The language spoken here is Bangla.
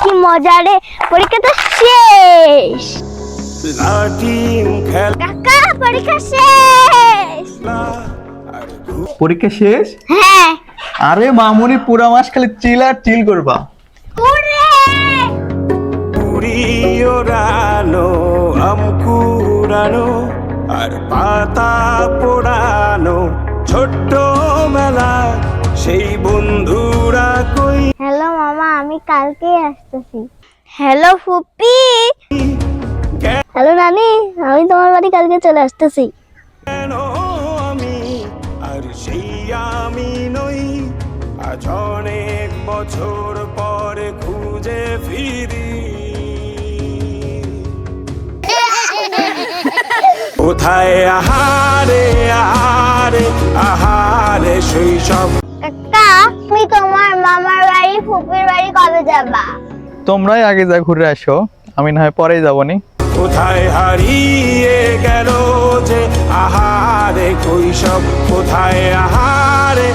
কি মজা রে, পরীক্ষা তো শেষ। কাকা পরীক্ষা শেষ। পরীক্ষা শেষ? হ্যাঁ। আরে মামুনি পুরো মাস খালি চিল আর চিল করবা। ওড়ানো আম কুড়ানো আর পাতা পোড়ানো ছোট্ট মেলা সেই বন্ধুরা কই। হ্যালো মামা, আমি কালকেই আসতেছি। হ্যালো ফুপি। হ্যালো নানি, আমি তোমার বাড়ি কালকে চলে আসতেছি। কেন আমি আর সেই আমি নই, আজ অনেক বছর পরে খুঁজে ফিরি। কোথায় আহারে আহারে আহারে শৈশব। কাকা, তুমি তোমার মামার বাড়ি ফুপির বাড়ি কবে যাবা? তোমরাই আগে যা ঘুরে আসো, আমি না হয় পরেই যাবনি। কোথায় হারিয়ে গেল যে আহারে কৈশব, কোথায় আহারে